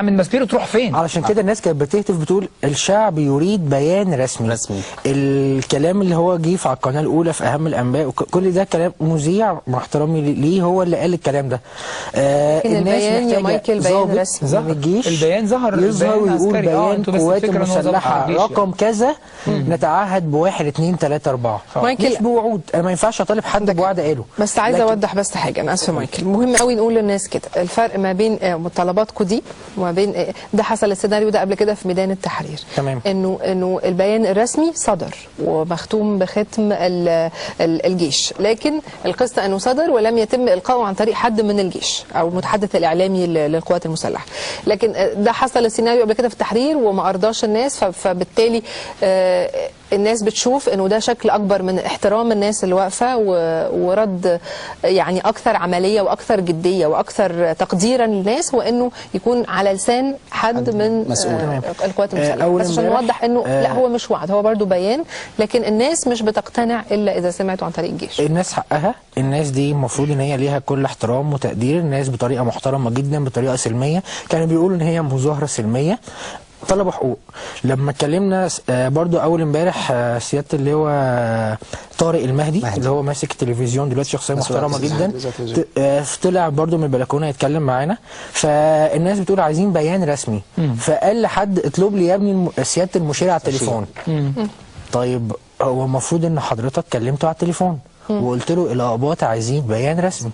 من ماسبيرو تروح فين؟ علشان كده الناس كانت بتهتف بتقول الشعب يريد بيان رسمي. الكلام اللي هو جه على القناه الاولى في اهم الانباء كل ده كلام مذيع مع احترامي ليه هو اللي قال الكلام ده. الناس البيان يا مايكل بيان رسمي من الجيش البيان يظهر ويقول بيان قوات المسلحه رقم كذا نتعهد بواحد 2 3 4 مايكل مش بوعود. انا ما ينفعش اطالب حد بوعد قاله. بس عايزه اوضح بس حاجه، انا اسفه مايكل، مهم قوي نقول للناس كده الفرق ما بين متطلباتكم دي وما بين ده. حصل السيناريو ده قبل كده في ميدان التحرير، تمام. انه البيان الرسمي صدر ومختوم بختم الجيش، لكن القصه انه صدر ولم يتم القائه عن طريق حد من الجيش او المتحدث الاعلامي للقوات المسلحه. لكن ده حصل السيناريو قبل كده في التحرير وما ارضاش الناس، فبالتالي الناس بتشوف انه ده شكل اكبر من احترام الناس اللي واقفه ورد يعني اكثر عمليه واكثر جديه واكثر تقديرا للناس، وانه يكون على لسان حد من القوات المسلحه. بس عشان نوضح انه لا هو مش وعد، هو برضو بيان، لكن الناس مش بتقتنع الا اذا سمعتوا عن طريق الجيش. الناس حقها، الناس دي المفروض ان هي ليها كل احترام وتقدير. الناس بطريقه محترمه جدا بطريقه سلميه، كانوا بيقولوا ان هي مظاهره سلميه طلبوا حقوق. لما اتكلمنا برضو اول امبارح سياده اللي هو طارق المهدي اللي هو ماسك التلفزيون دلوقتي، شخصيه محترمه جدا، طلع برضو من البلكونه يتكلم معانا. فالناس بتقول عايزين بيان رسمي، فقال لحد اطلب لي يا ابني سياده المشير على التليفون. طيب هو المفروض ان حضرتك كلمته على التليفون وقلت له الاباط عايزين بيان رسمي.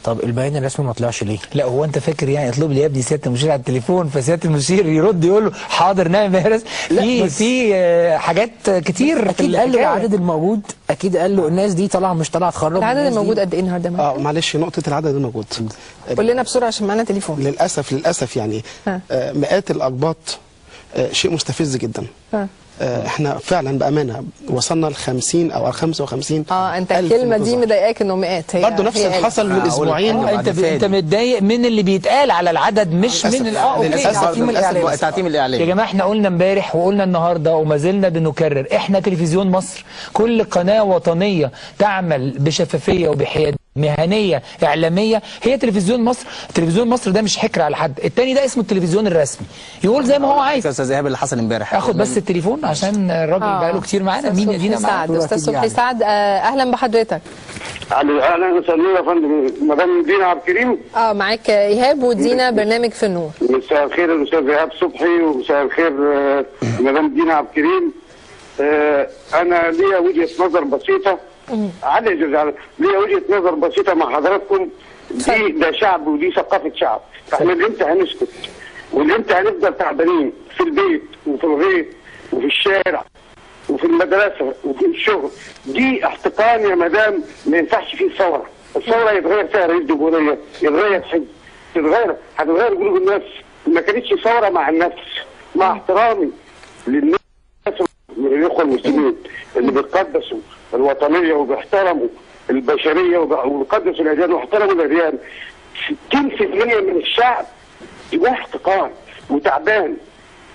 طب البيان الرسمي ما طلعش ليه؟ لا هو انت فاكر يعني اطلب لي يا ابني سياده المشير على التليفون فسياده المشير يرد يقول له حاضر نعم بيان رسمي؟ في حاجات كتير. اكيد قال له العدد الموجود، اكيد قال له الناس دي طالعه مش طالعه تخرب. العدد الموجود قد ايه النهارده؟ معلش نقطه العدد الموجود قول لنا بسرعه عشان معانا تليفون. للاسف يعني مئات الاقباط شيء مستفز جدا. احنا فعلا بامانه وصلنا ل 50 او 55. انت الكلمه دي مضايقاك انه مئات؟ هي برضه نفس اللي حصل من اسبوعين. انت متضايق من اللي بيتقال على العدد مش من التعتيم الاعلامي. يا جماعه احنا قلنا امبارح وقلنا النهارده وما زلنا بنكرر، احنا تلفزيون مصر، كل قناه وطنيه تعمل بشفافيه وبحياد مهنيه اعلاميه هي تلفزيون مصر. تلفزيون مصر ده مش حكر على حد، التاني ده اسمه التلفزيون الرسمي، يقول زي ما هو عايز. استاذ ايهاب اللي حصل امبارح، اخد بس التليفون عشان الراجل بقاله كتير معانا. مين يا دينا معانا؟ استاذ صبحي سعد، اهلا بحضرتك. اهلا وسهلا يا فندم، مدام دينا عبد الكريم. معاك ايهاب ودينا، برنامج في النور. مساء الخير الاستاذ ايهاب صبحي، ومساء الخير مدام دينا عبد الكريم. انا ليا وجهه نظر بسيطه. ليا وجهه نظر بسيطه مع حضراتكم. ده شعب ودي ثقافه شعب. احنا امتى هنسكت؟ والامتى هنفضل تعبانين في البيت وفي الغيط وفي الشارع وفي المدرسه وفي الشغل؟ دي احتقان يا مدام، ما ينفعش فيه ثوره. الثوره يتغير فيها رئيس جمهوريه، يتغير حزب، هتتغير قلوب الناس. ما كانتش ثوره مع النفس، مع احترامي للناس الاخوه المسلمين اللي بيقدسوا الوطنيه وبيحترموا البشريه وبيقدسوا الاديان وبيحترموا الاديان. 60% من الشعب ده احتقان وتعبان.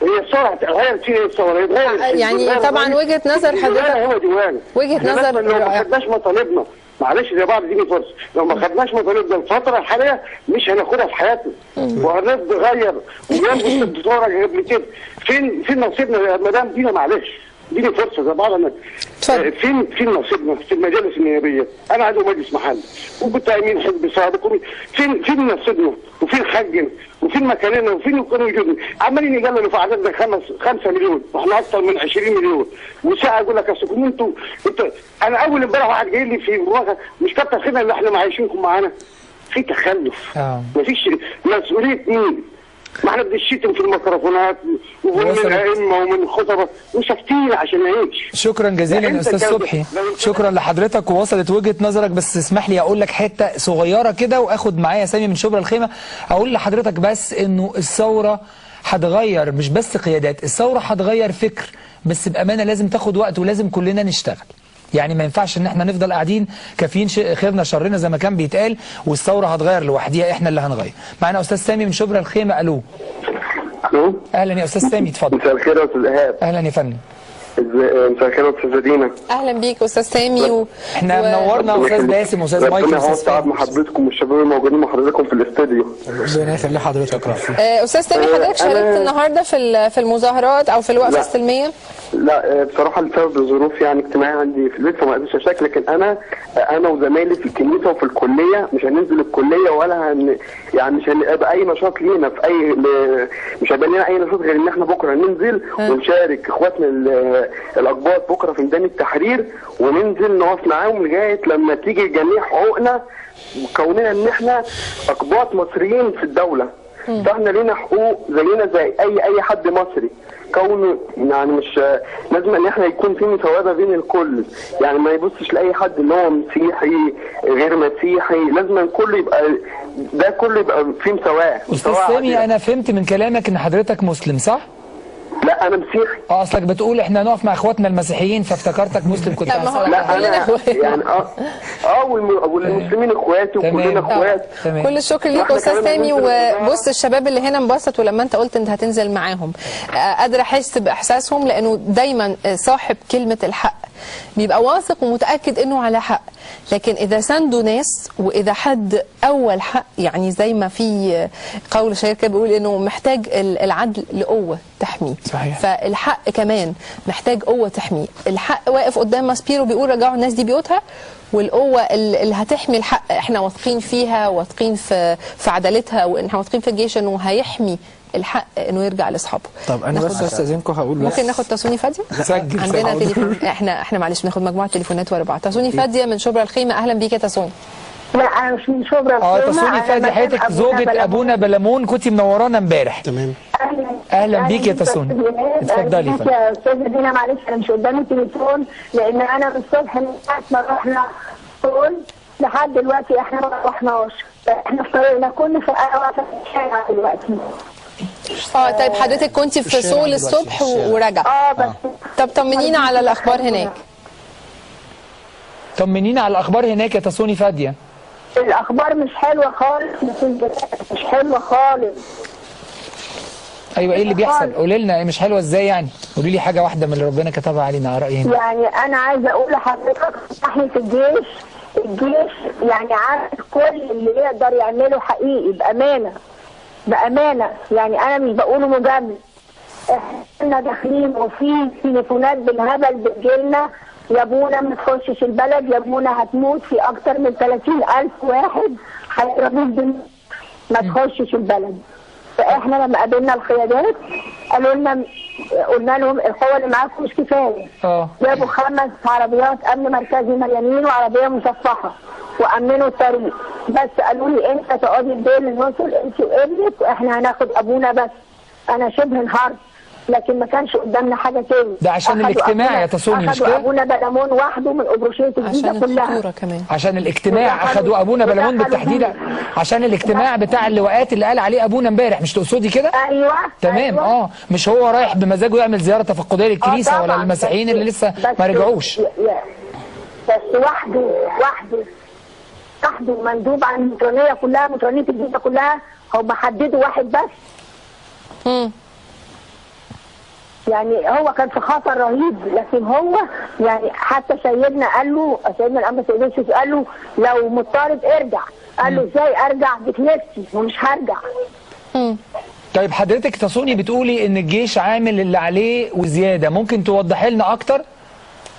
هي الثوره هتغير فيها الثوره، يعني طبعا وجهه نظر حضرتك، هو ديوان وجهه نظر. لو ما خدناش مطالبنا، معلش يا بعض اديني فرصه، لو ما خدناش مطالبنا الفتره الحاليه مش هناخدها في حياتنا. وهناس تغير وينبغي الدكتوره قبل كده. فين نصيبنا يا مدام دينا؟ معلش اديني فرصه زي بعض. انا فين نصيبنا في المجالس النيابيه؟ انا عضو مجلس محلي وكنت امين حزب سابق. فين نصيبنا وفين حقنا وفين مكاننا وفين وجودنا؟ عمالين يقللوا في عددنا 5 مليون واحنا اكثر من 20 مليون. وساعه يقول لك اصل انتوا انا اول امبارح واحد جاي لي في مش كتر خيرنا اللي احنا معايشينكم معانا. في تخلف، مفيش مسؤوليه مين؟ ما احنا بنشتم في الميكروفونات ومن الائمه ومن الخطبه وساكتين عشان نعيش. شكرا جزيلا يا استاذ صبحي، شكرا لحضرتك ووصلت وجهه نظرك. بس اسمح لي اقول لك حته صغيره كده واخد معايا سامي من شبرا الخيمه. اقول لحضرتك بس انه الثوره هتغير مش بس قيادات، الثوره هتغير فكر، بس بامانه لازم تاخد وقت ولازم كلنا نشتغل. يعني ما ينفعش ان احنا نفضل قاعدين كافيين خيرنا شرنا زي ما كان بيتقال والثوره هتغير لوحديها، احنا اللي هنغير. معانا استاذ سامي من شبرا الخيمه. الو. الو. اهلا يا استاذ سامي، اتفضل. مساء الخير يا استاذ ايهاب. اهلا يا فندم. مساء الخير يا استاذه دينا. اهلا بيك استاذ سامي احنا منورنا استاذ باسم واستاذ مايكل ربنا يسعد مع حضرتكم والشباب الموجودين مع حضرتكم في الاستوديو. ربنا يخلي حضرتك. استاذ سامي، حضرتك شاركت النهارده في المظاهرات او في الوقفه السلميه؟ لا بصراحه لسبب الظروف يعني اجتماعيه عندي في البيت فما قدرتش اشارك، لكن انا وزمايلي في الكنيسه وفي الكليه مش هننزل الكليه ولا يعني مش هيبقى اي نشاط لينا في مش هيبقى لنا اي نشاط غير ان احنا بكره ننزل ونشارك اخواتنا الاقباط بكره في ميدان التحرير، وننزل نقف معاهم لغايه لما تيجي جميع حقوقنا، كوننا ان احنا اقباط مصريين في الدوله. فاحنا لينا حقوق زينا زي اي حد مصري، كونه يعني مش لازم ان احنا يكون في مساواه بين الكل، يعني ما يبصش لاي حد ان هو مسيحي غير مسيحي، لازم كله يبقى فيه مساواه. استاذ سامي، انا فهمت من كلامك ان حضرتك مسلم صح؟ لا انا مسيحي. اصلك بتقول احنا نقف مع اخواتنا المسيحيين فافتكرتك مسلم. كنت لا انا يعني والمسلمين اخواتي وكلنا اخوات. كل الشكر ليك استاذ سامي. وبص الشباب اللي هنا انبسطوا لما انت قلت انت هتنزل معاهم، قادره احس باحساسهم، لانه دايما صاحب كلمه الحق بيبقى واثق ومتاكد انه على حق، لكن اذا ساندوا ناس واذا حد اول حق، يعني زي ما في قول شهير كده بيقول انه محتاج العدل لقوه تحميه. صحيح. فالحق كمان محتاج قوه تحميه. الحق واقف قدام ماسبيرو بيقول رجعوا الناس دي بيوتها، والقوه اللي هتحمي الحق احنا واثقين فيها، واثقين في عدالتها، واحنا واثقين في الجيش انه هيحمي الحق انه يرجع لاصحابه. طب انا بس استاذنكم هقول بس ممكن ناخد تصوني فاديه؟ سجل. عندنا تليفون. احنا معلش بناخد مجموعه تليفونات ورا بعض. تصوني فاديه من شبرا الخيمه، اهلا بيك يا تصوني. لا انا مش من شبرا الخيمه. تصوني فاديه حضرتك زوجة ابونا بلمون، كنت منورانا امبارح. تمام. اهلا بيك يا تصوني، اتفضلي. يا استاذه دينا معلش انا مش قدامي التليفون، لان انا من الصبح من ساعه ما رحنا طول لحد دلوقتي احنا ما رحناش، احنا في طريقنا كنا في واقفه في الشارع دلوقتي. طيب حضرتك كنت في سول الصبح وراجعه؟ بس. طب طمنينا على الاخبار هناك. طمنينا على الاخبار هناك يا تصوني فاديه. الاخبار مش حلوه خالص، مش حلوه خالص. ايوه، ايه اللي بيحصل؟ قولي لنا مش حلوه ازاي يعني؟ قولي لي حاجه واحده من اللي ربنا كتبها علينا على رايي هنا. يعني انا عايزه اقول لحضرتك ناحيه الجيش يعني عارف كل اللي يقدر يعمله حقيقي بامانه، يعني انا مش بقوله مجامل. احنا داخلين وفي تليفونات بالهبل بتجيلنا، يا ابونا ما تخشش البلد، يا ابونا هتموت، في اكتر من 30,000 واحد هيضربوك ما تخشش البلد. فاحنا لما قابلنا القيادات قلنا لهم القوه اللي معاكم مش كفايه. جابوا 5 عربيات امن مركزي مليانين وعربيه مصفحه وامنوا الطريق، بس قالوا لي انت تقعدي بديل الوصل انت وابنك واحنا هناخد ابونا بس. انا شبه انهارت، لكن ما كانش قدامنا حاجه تاني. ده عشان الاجتماع يا تصوني مش كده؟ اخدوا ابونا بلمون وحده من ابروشيه الجيزه كلها. كمان عشان الاجتماع اخدوا ابونا بلمون بالتحديد، عشان الاجتماع بتاع اللواءات اللي قال عليه ابونا امبارح، مش تقصدي كده؟ ايوه تمام. أيوة. مش هو رايح بمزاجه يعمل زياره تفقديه للكنيسه ولا للمسيحيين اللي لسه ما رجعوش؟ بس وحده مندوب عن المترونيه كلها، مترونيه الجيزه كلها، هم حددوا واحد بس. يعني هو كان في خطر رهيب، لكن هو يعني حتى سيدنا الانبا سيدنا قال له لو مضطرب ارجع. قال له ازاي ارجع؟ بتنفسي ومش هرجع. طيب حضرتك تصوني بتقولي ان الجيش عامل اللي عليه وزياده، ممكن توضحي لنا اكتر؟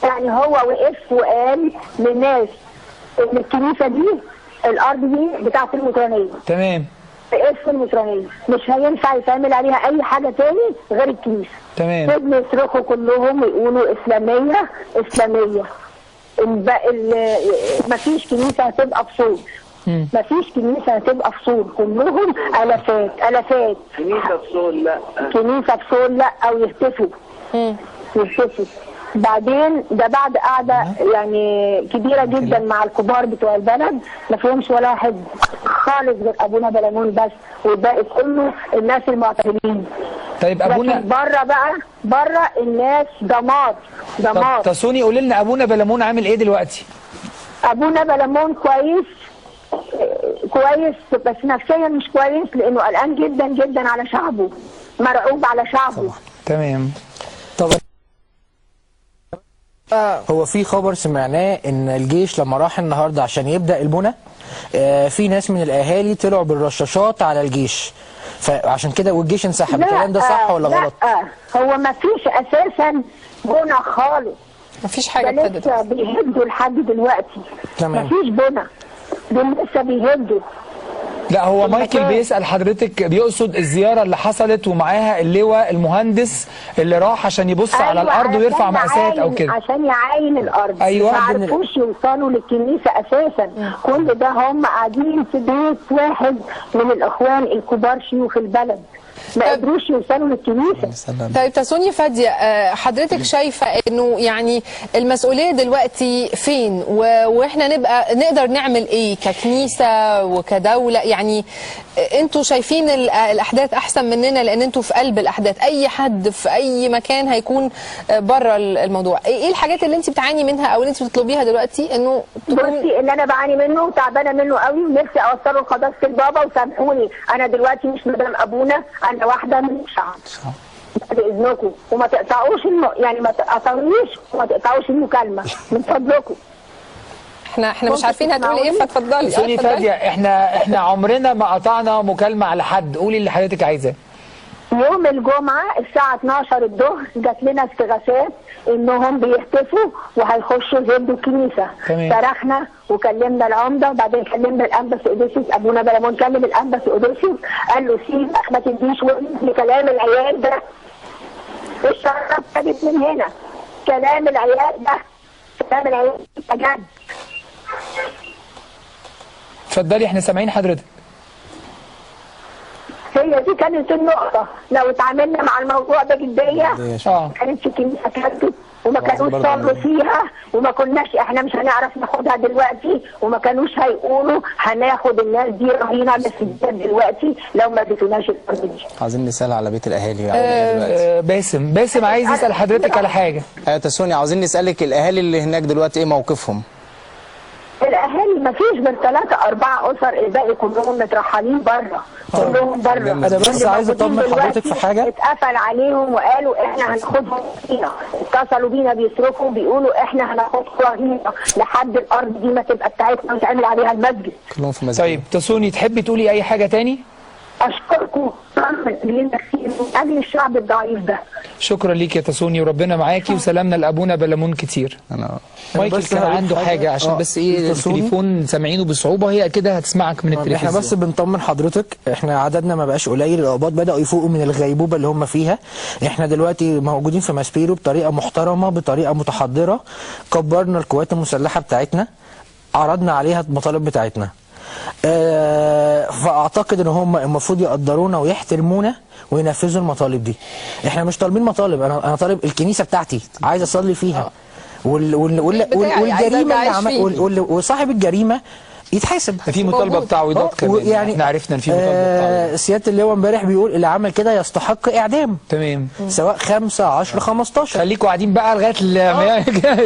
يعني هو وقف وقال للناس ان الكنيسه دي الارض دي بتاعت المترانيه. تمام. في المترانيه مش هينفع يتعمل عليها اي حاجه تاني غير الكنيسه. تمام. فضلوا يصرخوا كلهم ويقولوا اسلاميه. مفيش كنيسه هتبقى في صور. مفيش كنيسه هتبقى في صور، كلهم الافات. كنيسه في صور لا، كنيسه في صور لا، او يهتفوا. بعدين ده بعد قعده يعني كبيره جدا مع الكبار بتوع البلد، ما فيهمش ولا واحد خالص غير ابونا بلمون بس، والباقي كله الناس المعتدلين. طيب ابونا بره الناس دمار. طب تصوني قولي لنا ابونا بلمون عامل ايه دلوقتي؟ ابونا بلمون كويس بس نفسيا مش كويس، لانه قلقان جدا جدا على شعبه، مرعوب على شعبه. تمام. طب هو في خبر سمعناه ان الجيش لما راح النهارده عشان يبدا البنى، في ناس من الاهالي طلعوا بالرشاشات على الجيش، فعشان كده والجيش انسحب. الكلام ده صح ولا غلط؟ لا، هو ما فيش اساسا بنى خالص، مفيش حاجه ده ابتدت. لسه بيهدوا لحد دلوقتي. تمام. مفيش بنى، دول لسه بيهدوا. لا هو مايكل بيسأل حضرتك، بيقصد الزيارة اللي حصلت ومعاها اللواء المهندس اللي راح عشان يبص على الأرض ويرفع مقاسات أو كده. عشان يعاين الأرض. أيوة. ما عرفوش يوصلوا للكنيسة أساسا. كل ده هم قاعدين في بيت واحد من الإخوان الكبار شيوخ البلد، ما قدروش يوصلوا للكنيسة. طيب تسوني فادية، حضرتك شايفة انه يعني المسؤولية دلوقتي فين، واحنا نبقى نقدر نعمل ايه ككنيسة وكدولة؟ يعني انتوا شايفين الاحداث احسن مننا لان انتوا في قلب الاحداث، اي حد في اي مكان هيكون بره الموضوع. ايه الحاجات اللي انت بتعاني منها او اللي انت بتطلبيها دلوقتي انه بصي، اللي انا بعاني منه وتعبانه منه قوي ونفسي اوصله لقداسه البابا وسامحوني، انا دلوقتي مش مدام ابونا، انا واحده من الشعب باذنكم، وما تقطعوش يعني ما تقطعونيش وما تقطعوش المكالمه من فضلكم. احنا مش عارفين هتقولي ايه، فاتفضلي. سوني فادية، احنا عمرنا ما قطعنا مكالمة على حد، قولي اللي حضرتك عايزاه. يوم الجمعة الساعة 12 الظهر جات لنا استغاثات انهم بيهتفوا وهيخشوا يهدوا الكنيسة. صرخنا وكلمنا العمدة، وبعدين كلمنا الانبا سيودوسيوس، ابونا بلمون كلم الانبا سيودوسيوس قال له سيبك ما تديش لكلام العيال ده. الشرطة ابتدت من هنا، كلام العيال ده، كلام العيال بجد. اتفضلي احنا سامعين حضرتك. هي دي كانت النقطة، لو اتعاملنا مع الموضوع ده جدية ما كانتش الكنيسة كانت وما كانوش صلوا فيها وما كناش احنا مش هنعرف ناخدها دلوقتي، وما كانوش هيقولوا هناخد الناس دي رهينة بس دلوقتي لو ما اديتوناش الارض دي. عايزين نسأل على بيت الاهالي باسم عايز يسأل حضرتك على حاجة. تسوني، عاوزين نسألك الاهالي اللي هناك دلوقتي ايه موقفهم؟ الاهالي ما فيش غير 3 4 اسر، الباقي كلهم مترحلين بره، كلهم بره. انا بس عايز اطمن حضرتك في حاجه. اتقفل عليهم وقالوا احنا هناخدهم فينا، اتصلوا بينا بيصرفوا بيقولوا احنا هناخدهم رهينه لحد الارض دي ما تبقى بتاعتنا وتعمل عليها المسجد. كلهم في مسجد. طيب تسوني، تحبي تقولي اي حاجه تاني؟ اشكركم من اجل الشعب الضعيف ده. شكرا ليك يا تسوني، وربنا معاكي، وسلامنا لابونا بلمون كتير. مايكل كان عنده حاجه عشان بس ايه التليفون سامعينه بصعوبه، هي كده هتسمعك من التلفزيون. احنا بس بنطمن حضرتك، احنا عددنا ما بقاش قليل، القباط بداوا يفوقوا من الغيبوبه اللي هم فيها. احنا دلوقتي موجودين في ماسبيرو بطريقه محترمه، بطريقه متحضره، كبرنا القوات المسلحه بتاعتنا، عرضنا عليها المطالب بتاعتنا. فاعتقد ان هم المفروض يقدرونا ويحترمونا وينفذوا المطالب دي. احنا مش طالبين مطالب، انا طالب الكنيسه بتاعتي عايز اصلي فيها، والجريمه اللي عمل وصاحب الجريمه يتحاسب. في مطالبه بتعويضات كمان، يعني احنا عرفنا ان في مطالبه بتعويضات. سياده اللواء امبارح بيقول اللي عمل كده يستحق اعدام. تمام. سواء 5 10 15. خليكوا قاعدين بقى لغايه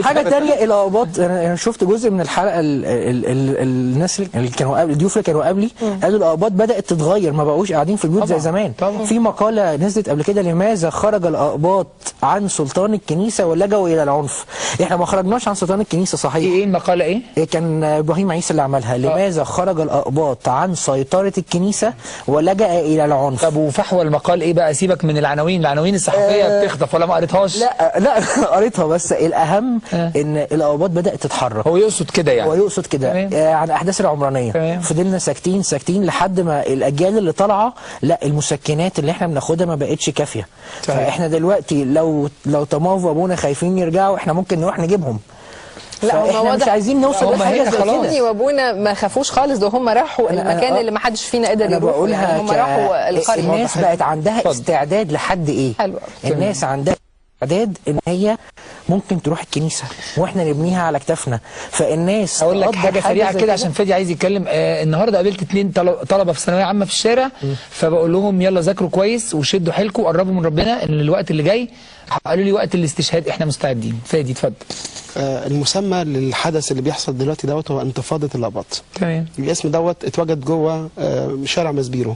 حاجه ثانيه، القباط، انا شفت جزء من الحلقه، الناس اللي كانوا قبل، الضيوف اللي كانوا قبلي قالوا القباط بدات تتغير، ما بقوش قاعدين في البيوت زي زمان. في مقاله نزلت قبل كده، لماذا خرج القباط عن سلطان الكنيسه ولجوا الى العنف؟ احنا ما خرجناش عن سلطان الكنيسه صحيح. ايه المقاله ايه؟ كان ابراهيم عيسى اللي عملها. لماذا خرج الأقباط عن سيطرة الكنيسة ولجأ إلى العنف؟ طب وفحوى المقال إيه بقى؟ سيبك من العناوين الصحفية بتخطف، ولا ما قريتهاش؟ لا قريتها، بس الأهم إن الأقباط بدأت تتحرك. هو يقصد كده يعني؟ هو يقصد كده. عن الأحداث العمرانية فضلنا ساكتين لحد ما الأجيال اللي طالعة، لا المسكنات اللي احنا بناخدها ما بقتش كافية. فاحنا دلوقتي لو تماف وابونا خايفين يرجعوا، احنا ممكن نروح نجيبهم. لا احنا مش عايزين نوصل لحاجه زي كده. وابونا ما خافوش خالص، ده هم راحوا المكان اللي ما حدش فينا قدر يروح، يعني هم راحوا القريه. الناس بقت عندها استعداد لحد ايه؟ حلو. الناس عندها استعداد ان هي ممكن تروح الكنيسه واحنا نبنيها على كتافنا. فالناس اقول لك حاجه سريعه كده عشان فادي عايز يتكلم. النهارده قابلت 2 طلبه في ثانويه عامه في الشارع، فبقول لهم يلا ذاكروا كويس وشدوا حيلكم وقربوا من ربنا، ان الوقت اللي جاي قالوا لي وقت الاستشهاد احنا مستعدين. فادي اتفضل. المسمى للحدث اللي بيحصل دلوقتي هو انتفاضه القباط. تمام. الاسم اتوجد جوه شارع ماسبيرو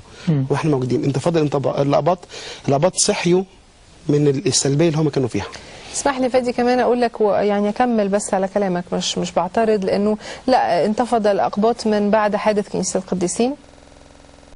واحنا موجودين. انتفاضه القباط صحيوا من السلبيه اللي هم كانوا فيها. اسمح لي فادي كمان اقول لك يعني اكمل بس على كلامك، مش بعترض، لانه لا انتفض الاقباط من بعد حادث كنيسه القديسين